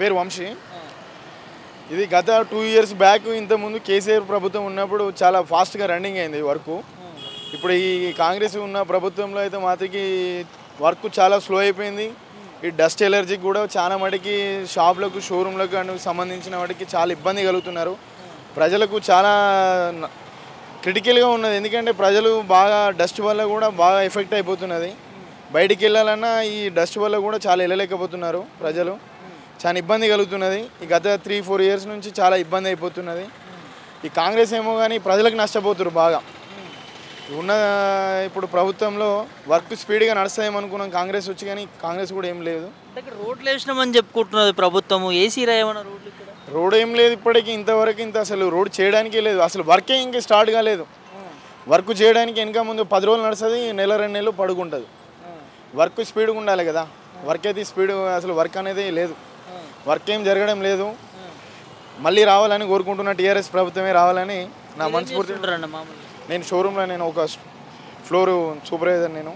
పేరు వంశీ. ఇది గత 2 years బ్యాక్ ఇంతకుముందు కేసీఆర్ ప్రభుత్వం ఉన్నప్పుడు చాలా ఫాస్ట్గా రన్నింగ్ అయింది వర్క్. ఇప్పుడు ఈ కాంగ్రెస్ ఉన్న ప్రభుత్వంలో అయితే మాత్రకి వర్క్ చాలా స్లో అయిపోయింది. ఈ డస్ట్ ఎలర్జీకి కూడా చాలా మటుకి షాపులకు షోరూమ్లకు అని సంబంధించిన వాటికి చాలా ఇబ్బంది కలుగుతున్నారు. ప్రజలకు చాలా క్రిటికల్గా ఉన్నది. ఎందుకంటే ప్రజలు బాగా డస్ట్ వల్ల కూడా బాగా ఎఫెక్ట్ అయిపోతున్నది. బయటికి వెళ్ళాలన్నా ఈ డస్ట్ వల్ల కూడా చాలా వెళ్ళలేకపోతున్నారు ప్రజలు. చాలా ఇబ్బంది కలుగుతున్నది. ఈ గత 3-4 years నుంచి చాలా ఇబ్బంది అయిపోతున్నది. ఈ కాంగ్రెస్ ఏమో కానీ ప్రజలకు నష్టపోతున్నారు బాగా. ఉన్న ఇప్పుడు ప్రభుత్వంలో వర్క్ స్పీడ్గా నడుస్తాయేమనుకున్నాం కాంగ్రెస్ వచ్చి, కానీ కాంగ్రెస్ కూడా ఏం లేదు. రోడ్లు వేసినామని చెప్పుకుంటున్నది ప్రభుత్వము. ఏసీరా ఏమన్నా రోడ్లు ఇక్కడ? రోడ్ ఏం లేదు ఇప్పటికీ, ఇంతవరకు అసలు రోడ్ చేయడానికే లేదు. అసలు వర్కే ఇంకా స్టార్ట్ కాలేదు. వర్క్ చేయడానికి వెనక ముందు 10 రోజులు నడుస్తుంది, 1-2 నెలలు పడుకుంటుంది. వర్క్ స్పీడ్గా ఉండాలి కదా. వర్క్ అయితే స్పీడ్ అసలు వర్క్ అనేది లేదు. వర్క్ ఏం జరగడం లేదు. మళ్ళీ రావాలని కోరుకుంటున్న టీఆర్ఎస్ ప్రభుత్వమే రావాలని నా మనస్ఫూర్తి. నేను షోరూంలో నేను ఒక ఫ్లోర్ సూపర్వైజర్. నేను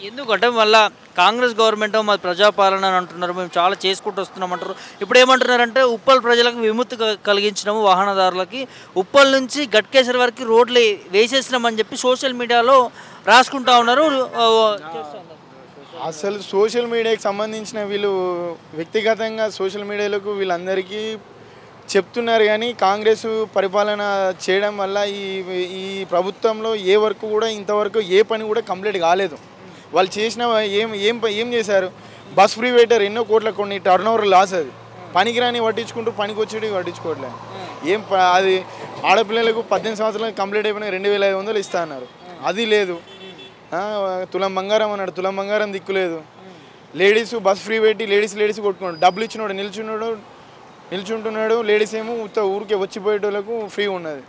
ఎందుకంటే మళ్ళీ కాంగ్రెస్ గవర్నమెంట్ మాది ప్రజాపాలన అని అంటున్నారు, మేము చాలా చేసుకుంటూ వస్తున్నాం అంటారు. ఇప్పుడు ఏమంటున్నారంటే ఉప్పల్ ప్రజలకు విముక్తి కలిగించినాము, వాహనదారులకి ఉప్పల్ నుంచి గట్కేశ్వర వరకు రోడ్లు వేసేసినామని చెప్పి సోషల్ మీడియాలో రాసుకుంటా ఉన్నారు. అసలు సోషల్ మీడియాకి సంబంధించిన వీళ్ళు వ్యక్తిగతంగా సోషల్ మీడియాలకు వీళ్ళందరికీ చెప్తున్నారు, కానీ కాంగ్రెస్ పరిపాలన చేయడం వల్ల ఈ ప్రభుత్వంలో ఏ వర్క్ కూడా ఇంతవరకు ఏ పని కూడా కంప్లీట్ కాలేదు. వాళ్ళు చేసిన ఏం చేశారు? బస్ ఫ్రీ పెట్టారు, ఎన్నో కోట్ల కొన్ని టర్నోవర్ లాస్. అది పనికిరాని పట్టించుకుంటూ పనికి వచ్చేటి పట్టించుకోవట్లేదు. అది ఆడపిల్లలకు 18 సంవత్సరాలకు కంప్లీట్ అయిపోయినా 2500 ఇస్తా అన్నారు, అది లేదు. తులం బంగారం అన్నాడు, తులం బంగారం దిక్కులేదు. లేడీస్ బస్ ఫ్రీ పెట్టి లేడీస్ కొట్టుకున్నాడు. డబ్బులు ఇచ్చినాడు నిల్చుంటున్నాడు. లేడీస్ ఏమో ఊరికే వచ్చిపోయేటోళ్ళకు ఫ్రీ ఉన్నది.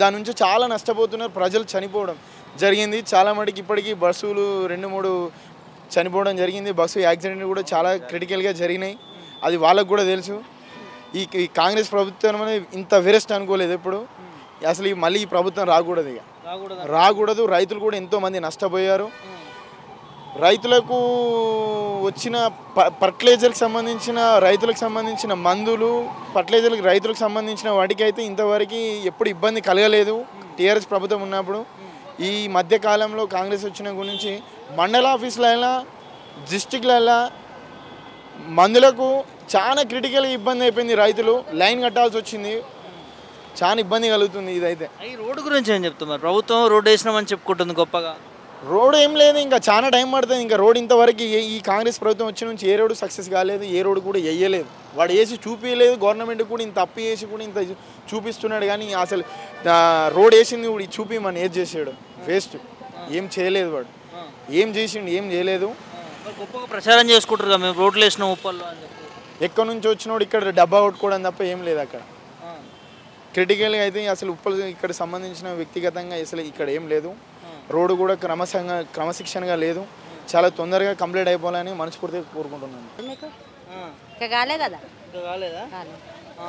దాని నుంచి చాలా నష్టపోతున్నారు ప్రజలు. చనిపోవడం జరిగింది చాలా మటుకు. ఇప్పటికీ బస్సులు 2-3 చనిపోవడం జరిగింది. బస్సు యాక్సిడెంట్ కూడా చాలా క్రిటికల్గా జరిగినాయి. అది వాళ్ళకు కూడా తెలుసు. ఈ కాంగ్రెస్ ప్రభుత్వం అనేది ఇంత వెరెస్ట్ అనుకోలేదు ఎప్పుడు. అసలు మళ్ళీ ఈ ప్రభుత్వం రాకూడదు, ఇక రాకూడదు. రైతులు కూడా ఎంతోమంది నష్టపోయారు. రైతులకు వచ్చిన ఫర్టిలైజర్కి సంబంధించిన రైతులకు సంబంధించిన మందులు, రైతులకు సంబంధించిన వాటికి అయితే ఇంతవరకు ఎప్పుడు ఇబ్బంది కలగలేదు టీఆర్ఎస్ ప్రభుత్వం ఉన్నప్పుడు. ఈ మధ్యకాలంలో కాంగ్రెస్ వచ్చిన గురించి మండల ఆఫీసులలో, డిస్టిక్లలో మందులకు చాలా క్రిటికల్గా ఇబ్బంది అయిపోయింది. రైతులు లైన్ కట్టాల్సి వచ్చింది. చాలా ఇబ్బంది కలుగుతుంది. ఇదైతే ఈ రోడ్డు గురించి ఏం చెప్తున్నారు? ప్రభుత్వం రోడ్డు వేసినామని చెప్పుకుంటుంది గొప్పగా. రోడ్ ఏం లేదు, ఇంకా చాలా టైం పడుతుంది. ఇంకా రోడ్ ఇంతవరకు ఈ కాంగ్రెస్ ప్రభుత్వం వచ్చిన నుంచి ఏ రోడ్డు సక్సెస్ కాలేదు, ఏ రోడ్డు కూడా వేయలేదు. వాడు వేసి చూపించలేదు. గవర్నమెంట్ కూడా ఇంత అప్పు వేసి కూడా ఇంత చూపిస్తున్నాడు, కానీ అసలు రోడ్ వేసింది కూడా చూపిమని ఏది చేసాడు? వేస్ట్. ఏం చేయలేదు వాడు. ఏం చేసిండు? ఏం చేయలేదు. గొప్పగా ప్రచారం చేసుకుంటారు మేము రోడ్లు వేసినాం ఉప్పల్లో అని చెప్పి. ఎక్కడి నుంచి వచ్చినోడు ఇక్కడ డబ్బా కొట్టుకోవడం తప్ప ఏం లేదు అక్కడ. క్రిటికల్గా అయితే అసలు ఉప్పల్ ఇక్కడ సంబంధించిన వ్యక్తిగతంగా అసలు ఇక్కడ ఏం లేదు. రోడ్డు కూడా క్రమశిక్షణగా లేదు. చాలా తొందరగా కంప్లీట్ అయిపోవాలని మనస్ఫూర్తిగా కోరుకుంటున్నాను. కాలే కదా,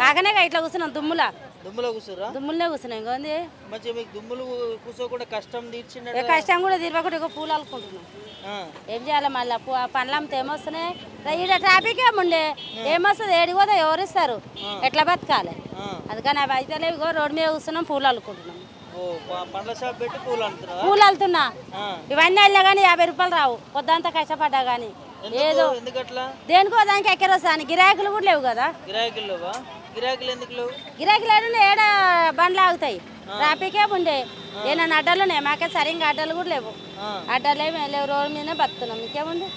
కాకనే ఇట్లా కూర్చున్నాం దుమ్ములో కూర్చున్నాం. ఇంకొంది దుమ్ములు కూర్చోకుండా కష్టం కష్టం కూడా తీరకుండా పూలు అల్లుకుంటున్నాం. ఏం చేయాలి? మళ్ళీ పండ్లు అమ్మితే ఏమొస్తున్నాయి? ఈడ ట్రాఫిక్ ఏముండే ఏమొస్తుంది? ఏడిపోతే ఎవరిస్తారు? ఎట్లా బతకాలి? అందుకని అవి అయితే లేవు. రోడ్డు మీద కూర్చున్నాం, పూలు అల్లుకుంటున్నాం. పూలు అల్లుతున్నా. ఇవన్నీ వెళ్ళా కానీ 50 రూపాయలు రావు. పొద్దంతా కష్టపడ్డా కానీ ఏదో దేనికో దానికి ఎక్కరొస్తాను. గిరాకులు కూడా లేవు కదా. గిరాకులు ఏడ బండ్లు ఆగుతాయి? ట్రాఫిక్ ఏముండే ఏమన్నా అడ్డలు ఉన్నాయి? మాకే సరిగ్గా అడ్డలు కూడా లేవు. అడ్డలు ఏమి లేవు. రోడ్డు మీదనే బతున్నాం. ఇంకేముంది?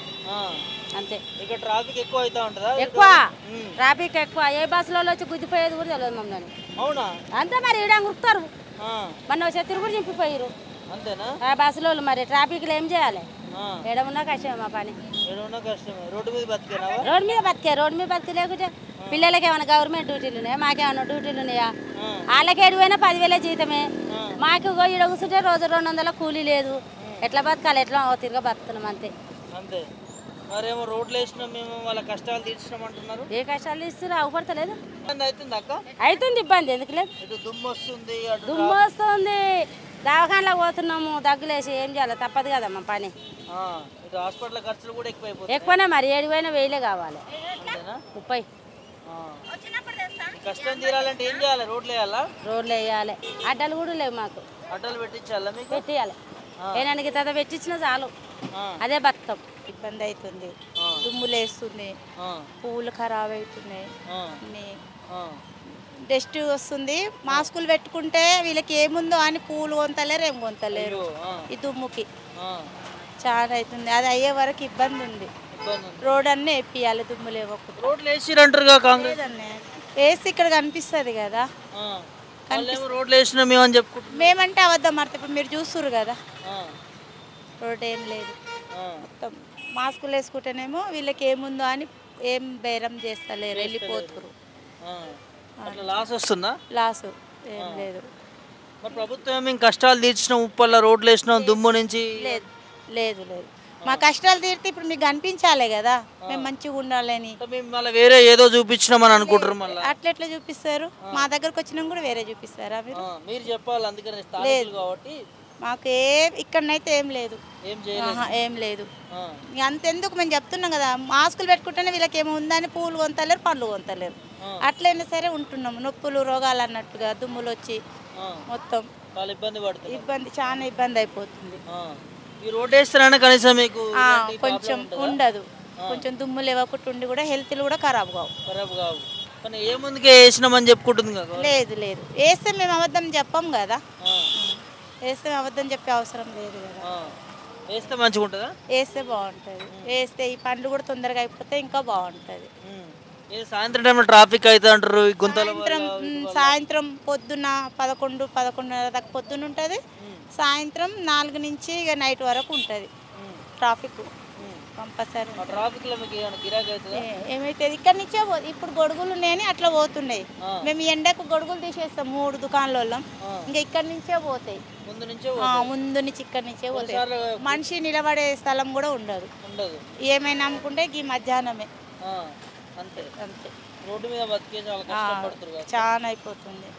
అంతే. ఎక్కువ ట్రాఫిక్ ఎక్కువ. ఏ బస్సులో వచ్చి గుద్దిపోయేది కూడా తెలియదు మమ్మల్ని. అంతే మరి. ఈడ గుర్తారు. మొన్న చెత్తులు కూడా చింపిపోయారు బస్సులో. మరి ట్రాఫిక్లో ఏం చేయాలి? ఏడమున్నా కష్టమే మా పని. రోడ్డు మీద బతికే లేకుంటే పిల్లలకి ఏమైనా గవర్నమెంట్ డ్యూటీలు ఉన్నాయా? మాకేమైనా డ్యూటీలు ఉన్నాయా? వాళ్ళకి 7,000 10,000 జీతమే. మాకు ఈడ కూర్చుంటే రోజు 200 కూలీ లేదు. ఎట్లా బతకాలి? ఎట్లా తిరిగా బతుకుతున్నాం అంతే. మరేమో రోడ్లు వేసినాం మేము, వాళ్ళ కష్టాలు తీర్చినాం అంటున్నారు. ఏ కష్టాలు తీస్తున్నారు? అవుపడతలేదు. అవుతుంది ఇబ్బంది. ఎందుకు లేదు? దుమ్ము వస్తుంది. దవాఖానలో పోతున్నాము దగ్గులేసి ఏం చేయాలి తప్పదు కదమ్మా పని ఇటు హాస్పిటల్ ఖర్చులు కూడా ఎక్కువైపోతాయి. ఎక్కువనే మరి 7,000 కావాలి. అంతేనా? 30. కష్టం తీరాలంటే ఏం చేయాలి? రోడ్లు వేయాలా? రోడ్లు వేయాలి. అడ్డలు కూడా లేవు మాకు. అడ్డలు పెట్టించాలా మీకు? పెట్టియాలి. ఏనానికి తద పెట్టించినా చాలు, అదే బతుకం. ఇబ్బంది అవుతుంది, దుమ్ములు వేస్తుంది, పువ్వులు ఖరాబ్ అవుతున్నాయి, డస్ట్ వస్తుంది. మాస్కులు పెట్టుకుంటే వీళ్ళకి ఏముందో అని పూలు కొంతలేరు, ఏం కొంతలేరు. ఈ దుమ్ముకి చాలా అవుతుంది. అది అయ్యే వరకు ఇబ్బంది ఉంది. రోడ్ అన్నీ వేపియాలి, దుమ్ములు ఇవ్వకుండా. రోడ్లు వేసిరంటారుగా కాంగ్రెస్. వేసి ఇక్కడ కనిపిస్తుంది కదా, రోడ్లు వేసినా మేమని చెప్పుకుంటున్నాం. మేమంటే అబద్ధం అర్థం. ఇప్పుడు మీరు చూస్తున్నారు కదా, రోడ్ ఏం లేదు. మొత్తం మాస్కులు వేసుకుంటేనేమో వీళ్ళకి ఏముందో అని ఏం బేరం చేస్తలేరు, వెళ్ళిపోతున్నారు. లాస్ వస్తుందా? లాసు ఏం లేదు. మరి ప్రభుత్వం మేము కష్టాలు తీర్చినాం, ఉప్పల్ల రోడ్లు వేసినాం, దుమ్ము నుంచి. లేదు లేదు లేదు, మా కష్టాలు తీరితే ఇప్పుడు మీకు కనిపించాలి కదా, మేము మంచిగా ఉండాలని. మేము మళ్ళీ వేరే ఏదో చూపించినామని అనుకుంటారు. మళ్ళీ అట్లెట్లా చూపిస్తారు? మా దగ్గరకు వచ్చినా కూడా వేరే చూపిస్తారా మీరు? మీరు చెప్పాలి. అందుకని స్థానికులు కాబట్టి మాకు ఇక్కడనైతే ఏం లేదు, ఏం లేదు. అంతెందుకు మేము చెప్తున్నాం కదా, మాస్కులు పెట్టుకుంటేనే వీళ్ళకి ఏమో ఉందని పూలు కొంతలేరు, పండ్లు కొంతలేరు. అట్లయినా సరే ఉంటున్నాము. నొప్పులు రోగాలు అన్నట్టుగా దుమ్ములు వచ్చి మొత్తం ఇబ్బంది, చాలా ఇబ్బంది అయిపోతుంది. ఈ రోడ్ వేస్తారని కనీసం మీకు కొంచెం ఉండదు, కొంచెం దుమ్ములు ఇవ్వకుండా ఉండి కూడా హెల్త్లు కూడా ఖరాబ్ కావు. కానీ ఏ ముందుకే వేసినామని చెప్పుకుంటుంది కదా. లేదు లేదు, వేస్తే మేము అబద్ధం చెప్పాం కదా, వేస్తే అబద్ధం చెప్పే అవసరం లేదు కదా. వేస్తే మంచిగా ఉంటుందా? వేస్తే బాగుంటుంది. వేస్తే ఈ పనులు కూడా తొందరగా అయిపోతే ఇంకా బాగుంటుంది. సాయంత్రం టైంలో ట్రాఫిక్ అయితే అంటారు. సాయంత్రం పొద్దున్న 11-11:30 దాకా పొద్దున్న ఉంటుంది. సాయంత్రం 4 నుంచి ఇక నైట్ వరకు ఉంటుంది ట్రాఫిక్ కంపల్సరీ. ఏమైతుంది ఇక్కడ నుంచే ఇప్పుడు గొడుగులు ఉన్నాయని అట్లా పోతున్నాయి. మేము ఎండకు గొడుగులు తీసేస్తాం 3 దుకాణాల వాళ్ళం, ఇంకా ఇక్కడ నుంచే పోతాయి. ముందు నుంచి ఇక్కడ నుంచే పోతాయి. మనిషి నిలబడే స్థలం కూడా ఉండదు. ఏమైనా అమ్ముకుంటే ఈ మధ్యాహ్నమే అంతే అంతే. రోడ్డు మీద బతికే చాలా అయిపోతుంది.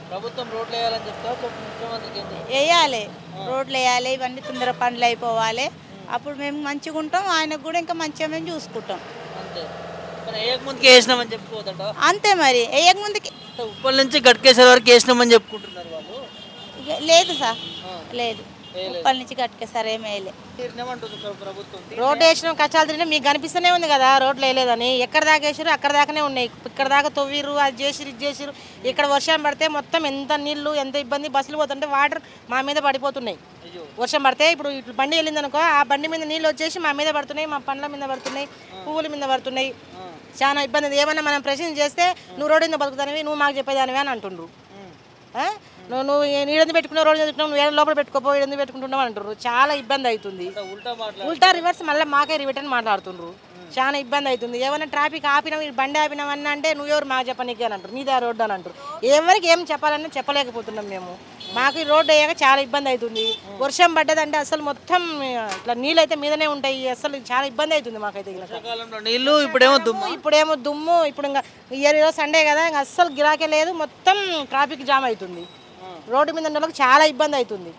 ప్రభుత్వం రోడ్లు వేయాలని చెప్తారు ముఖ్యమంత్రికి. వేయాలి, రోడ్లు వేయాలి, ఇవన్నీ తొందర పనులు అయిపోవాలి. అప్పుడు మేము మంచిగా ఉంటాం, ఆయనకు కూడా ఇంకా మంచిగా మేము చూసుకుంటాం. అంతే. వేయక ముందుకి వేసినామని చెప్పుకోవద్దంట. అంతే మరి, వేయక ముందుకి. ఉప్పల్ నుంచి గట్కేశ్వర వరకు వేసినామని చెప్పుకుంటున్నారు వాళ్ళు. లేదు సార్, లేదు. ఉప్పల్ నుంచి గట్కేశ్వర ఏమి వేయలేదు. రోడ్డు వేసిన కష్టాలు తిరిగి మీకు కనిపిస్తూనే ఉంది కదా, రోడ్లు వేయలేదని. ఎక్కడ దాకా వేసారు అక్కడ దాకానే ఉన్నాయి. ఇక్కడ దాకా తవ్విరు, అది చేసిరు, ఇది చేసిరు. ఇక్కడ వర్షం పడితే మొత్తం ఎంత నీళ్లు, ఎంత ఇబ్బంది. బస్సులు పోతుంటే వాటర్ మా మీద పడిపోతున్నాయి. వర్షం పడితే ఇప్పుడు ఇట్లా బండి వెళ్ళింది అనుకో, ఆ బండి మీద నీళ్ళు వచ్చేసి మా మీద పడుతున్నాయి, మా పండ్ల మీద పడుతున్నాయి, పువ్వుల మీద పడుతున్నాయి. చాలా ఇబ్బంది. ఏమన్నా మనం ప్రశ్న చేస్తే నువ్వు రోడ్డు మీద బతుకుతానివి, నువ్వు మాకు చెప్పేదానివి అని అంటుండ్రు. నువ్వు నీడెందుకు పెట్టుకున్నావు, రోడ్డు పెట్టుకున్నావు, నువ్వు లోపల పెట్టుకోపో, ఎందుకు పెట్టుకుంటున్నావు అంటారు. చాలా ఇబ్బంది అవుతుంది. ఉల్టా రివర్స్ మళ్ళీ మాకే రిటర్న్ మాట్లాడుతుండ్రు. చాలా ఇబ్బంది అవుతుంది. ఏమైనా ట్రాఫిక్ ఆపినావు, బండి ఆపినావన్నా అంటే నువ్వెవరు మాకు చెప్పనీకి అని అంటారు, నీదే రోడ్డు అని అంటారు. ఎవరికి ఏం చెప్పాలని చెప్పలేకపోతున్నాం మేము. మాకు ఈ రోడ్డు అయ్యాక చాలా ఇబ్బంది అవుతుంది. వర్షం పడ్డదంటే అసలు మొత్తం ఇట్లా నీళ్ళు అయితే మీదనే ఉంటాయి. అసలు చాలా ఇబ్బంది అవుతుంది మాకైతే. నీళ్ళు ఇప్పుడేమో దుమ్ము. ఇప్పుడు ఇంకా ఈరోజు సండే కదా, ఇంకా అస్సలు గిరాకే లేదు. మొత్తం ట్రాఫిక్ జామ్ అవుతుంది. రోడ్డు మీద ఉన్న వాళ్ళకి చాలా ఇబ్బంది అవుతుంది.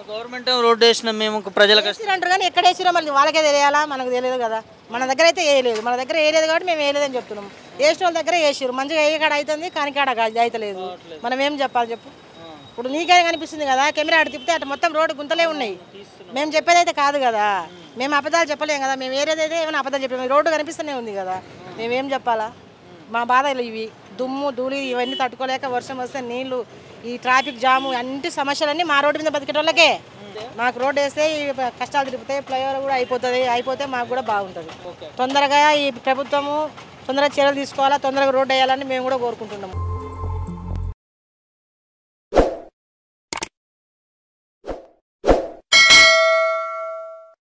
గవర్నమెంట్ రోడ్డు వేసినాం మేము ప్రజలకు అంటారు, కానీ ఎక్కడ వేసినా మళ్ళీ వాళ్ళకే తెలియాలా, మనకు తెలియదు కదా. మన దగ్గర అయితే వేయలేదు, మన దగ్గర వేయలేదు కాబట్టి మేము వేయలేదని చెప్తున్నాం. వేసిన వాళ్ళ దగ్గర వేసారు, మంచిగా ఏ కాడ అవుతుంది, కానీ కాడ అవుతలేదు. మనం ఏం చెప్పాలి చెప్పు. ఇప్పుడు నీకే కనిపిస్తుంది కదా, కెమెరా అటు తిప్పితే అటు మొత్తం రోడ్డు గుంతలే ఉన్నాయి. మేము చెప్పేది అయితే కాదు కదా, మేము అబద్ధాలు చెప్పలేం కదా. మేము వేరేదైతే ఏమైనా అబద్ధాలు చెప్పలేము. రోడ్డు కనిపిస్తూనే ఉంది కదా, మేమేం చెప్పాలా. మా బాధలు ఇవి, దుమ్ము ధూళి ఇవన్నీ తట్టుకోలేక వర్షం వస్తే నీళ్లు, ఈ ట్రాఫిక్ జాము, అన్ని సమస్యలన్నీ మా రోడ్డు మీద బతికేటోళ్ళకే. మాకు రోడ్డు వేస్తే ఈ కష్టాలు తిరిగితే ఫ్లైఓవర్ కూడా అయిపోతే మాకు కూడా బాగుంటుంది. తొందరగా ఈ ప్రభుత్వము తొందరగా చర్యలు తీసుకోవాలా, తొందరగా రోడ్డు వేయాలని మేము కూడా కోరుకుంటున్నాము.